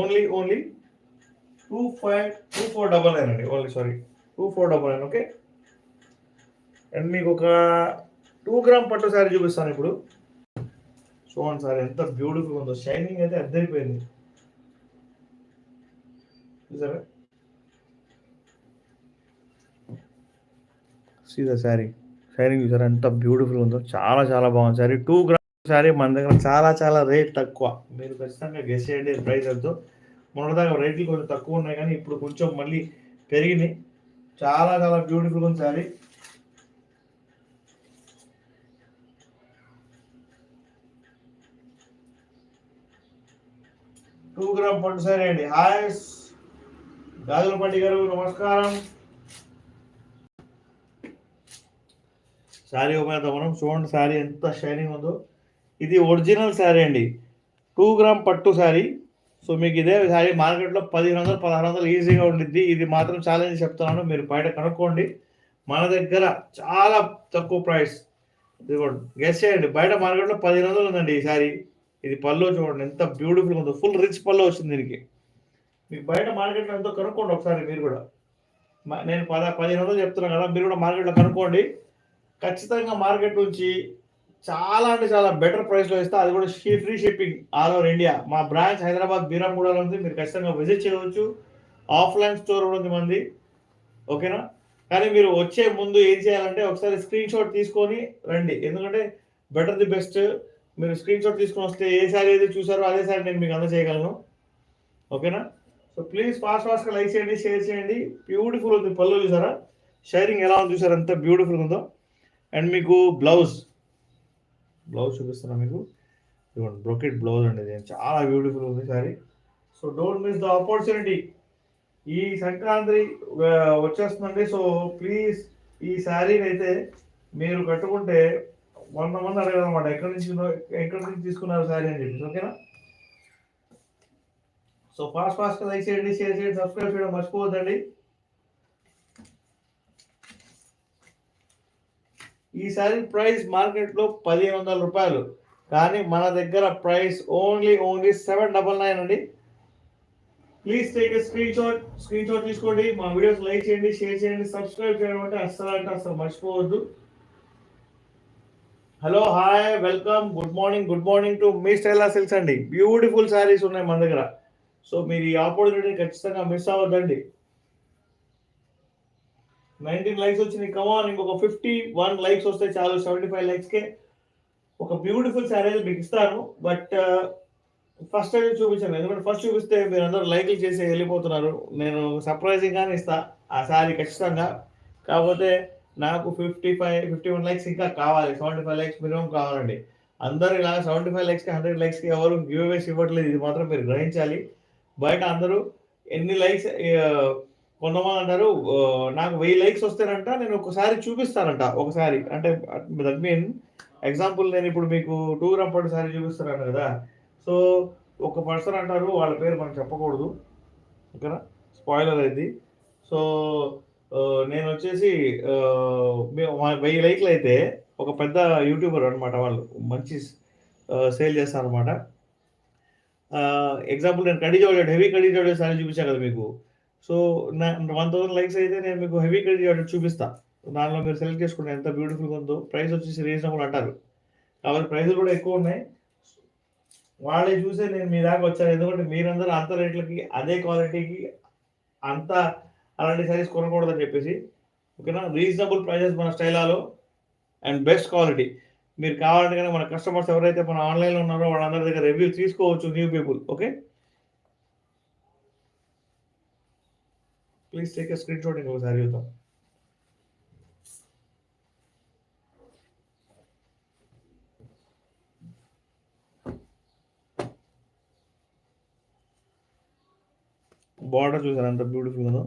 Only 2499 అండి. Only sorry 2499. Okay. And మీకు ఒక 2 గ్రామ్ పట్టు శారీ చూపిస్తాను ఇప్పుడు. చూడండి సార్ ఎంత బ్యూటిఫుల్ ఉందో, షైనింగ్ అయితే అద్దరిపోయింది చూసారా. సీదా శారీ షైనింగ్ చూసారా ఎంత బ్యూటిఫుల్ ఉందో, చాలా చాలా బాగుంది శారీ. 2 గ్రామ్ శారీ మన దగ్గర చాలా చాలా రేట్ తక్కువ. మీరు ఖచ్చితంగా గెస్ చేయండి ప్రైస్ ఎంతో. మొన్నదాకా రేట్లు కొంచెం తక్కువ ఉన్నాయి కానీ ఇప్పుడు కొంచెం మళ్ళీ పెరిగినాయి. చాలా చాలా బ్యూటిఫుల్ ఉంది శారీ. టూ గ్రామ్ పట్టు శారీ అండి. హాయ్ గాజులపల్లి గారు, నమస్కారం. శారీ ఓపెన్ మనం చూడండి శారీ ఎంత షైనింగ్ ఉందో. ఇది ఒరిజినల్ శారీ అండి, 2 గ్రామ్ పట్టు శారీ. సో మీకు ఇదే శారీ మార్కెట్లో 1500 1600 ఈజీగా ఉండిద్ది. ఇది మాత్రం ఛాలెంజ్ చెప్తున్నాను, మీరు బయట కనుక్కోండి. మన దగ్గర చాలా తక్కువ ప్రైస్. ఇదిగోండి గెస్ చేయండి, బయట మార్కెట్లో 1500 ఉందండి ఈ శారీ. ఇది పళ్ళు చూడండి ఎంత బ్యూటిఫుల్ ఉందో, ఫుల్ రిచ్ పళ్ళు వచ్చింది దీనికి. మీకు బయట మార్కెట్లో ఎంతో కనుక్కోండి ఒకసారి మీరు కూడా. నేను 1500 చెప్తున్నాను కదా, మీరు కూడా మార్కెట్లో కనుక్కోండి. ఖచ్చితంగా మార్కెట్ నుంచి చాలా అంటే చాలా బెటర్ ప్రైస్లో ఇస్తా. అది కూడా free shipping all over India. మా బ్రాంచ్ హైదరాబాద్ బీరంగూడలో ఉంది, మీరు ఖచ్చితంగా విజిట్ చేయవచ్చు. ఆఫ్లైన్ స్టోర్ కూడా ఉంది మంది, ఓకేనా. కానీ మీరు వచ్చే ముందు ఏం చేయాలంటే ఒకసారి స్క్రీన్ షాట్ తీసుకొని రండి, ఎందుకంటే బెటర్ ది బెస్ట్. మీరు స్క్రీన్ షాట్ తీసుకొని వస్తే ఏ శారీ అయితే చూసారో అదే శారీ నేను మీకు అందజేయగలను, ఓకేనా. సో ప్లీజ్ ఫాస్ట్గా లైక్ చేయండి, షేర్ చేయండి. బ్యూటిఫుల్ ఉంది పళ్ళు చూసారా, షైరింగ్ ఎలా ఉంది చూసారా, ఎంత బ్యూటిఫుల్ ఉందో. అండ్ మీకు బ్లౌజ్ చూపిస్తున్నా మీకు. ఇదిగోండి బ్రోకెట్ బ్లౌజ్ అండి, ఇది చాలా బ్యూటిఫుల్ ఉంది sari. So don't miss the opportunity. ఈ సంక్రాంతి వచ్చేస్తుందండి. సో ప్లీజ్ ఈ శారీని అయితే మీరు కట్టుకుంటే 100 మంది అడగాలన్నమాట, ఎక్కడి నుంచి తీసుకున్నారు శారీ అని చెప్పి, ఓకేనా. సో ఫాస్ట్గా లైక్ చేయండి, షేర్ చేయండి, సబ్స్క్రైబ్ చేయడం మర్చిపోవద్దండి. ఈ శారీ ప్రైస్ మార్కెట్లో 1500 రూపాయలు, కానీ మన దగ్గర ప్రైస్ ఓన్లీ 799 అండి. Please take a screenshot తీసుకోండి, మా వీడియోస్ లైక్ చేయండి, షేర్ చేయండి, సబ్స్క్రైబ్ చేయడం అంటే అస్సలు మర్చిపోవద్దు. Hello hi welcome, good morning to మీ స్టైలా సిల్క్స్ అండి. బ్యూటిఫుల్ శారీస్ ఉన్నాయి మన దగ్గర. సో మీరు ఈ ఆపర్చునిటీ ఖచ్చితంగా మిస్ అవ్వద్దండి. 19 లైక్స్ వచ్చినాయి, కమాన్ ఇంకొక 51 లైక్స్ వస్తే చాలు. 75 లైక్స్కే ఒక బ్యూటిఫుల్ శారీ అయితే మీకు ఇస్తాను. బట్ ఫస్ట్ అయితే చూపించాను, ఎందుకంటే ఫస్ట్ చూపిస్తే మీరు అందరూ లైక్లు చేసి వెళ్ళిపోతున్నారు. నేను సర్ప్రైజింగ్ గానే ఇస్తా ఆ శారీ ఖచ్చితంగా. కాకపోతే నాకు 51 లైక్స్ ఇంకా కావాలి, 75 లైక్స్ మినిమం కావాలండి. అందరూ ఇలా 75 లైక్స్కి 100 లైక్స్కి ఎవరు గివ్ అవేస్ ఇవ్వట్లేదు, ఇది మాత్రం మీరు గ్రహించాలి. బయట అందరూ ఎన్ని లైక్స్, కొంతమంది అంటారు నాకు 1000 లైక్స్ వస్తేనంట నేను ఒకసారి చూపిస్తానంట. ఒకసారి అంటే దట్ మీన్ ఎగ్జాంపుల్ నేను ఇప్పుడు మీకు 2 గ్రామ్ పట్టు శారీ చూపిస్తున్నాను కదా. సో ఒక పర్సన్ అంటారు, వాళ్ళ పేరు మనం చెప్పకూడదు, ఓకేనా, స్పాయిలర్ అయింది. సో నేను వచ్చేసి 1000 లైక్లు అయితే ఒక పెద్ద యూట్యూబర్ అనమాట, వాళ్ళు మంచి సేల్ చేస్తారు అనమాట. ఎగ్జాంపుల్ నేను హెవీ కడీ జార్జెట్ శారీ చూపించాను కదా మీకు. సో 1000 లైక్స్ అయితే నేను మీకు హెవీ కడీ జార్జెట్ చూపిస్తా. దానిలో మీరు సెలెక్ట్ చేసుకుంటే ఎంత బ్యూటిఫుల్గా ఉందో. ప్రైస్ వచ్చేసి రీజనబుల్ అంటారు, కాబట్టి ప్రైస్లు కూడా ఎక్కువ ఉన్నాయి. వాళ్ళే చూసే నేను మీ దాకా వచ్చాను, ఎందుకంటే మీరందరూ అంత రేట్లకి అదే క్వాలిటీకి అంత అలాంటి శారీస్ కొనకూడదని చెప్పేసి, ఓకేనా. రీజనబుల్ ప్రైజెస్ మన స్టైలాలో అండ్ బెస్ట్ క్వాలిటీ. మీరు కావాలంటే కనుక మన కస్టమర్స్ ఎవరైతే మన ఆన్లైన్లో ఉన్నారో వాళ్ళందరి దగ్గర రివ్యూ తీసుకోవచ్చు, new people, okay. Please take a screen shot ఇంకొకసారి చూద్దాం. బార్డర్ చూసారు ఎంత బ్యూటిఫుల్ ఉందో.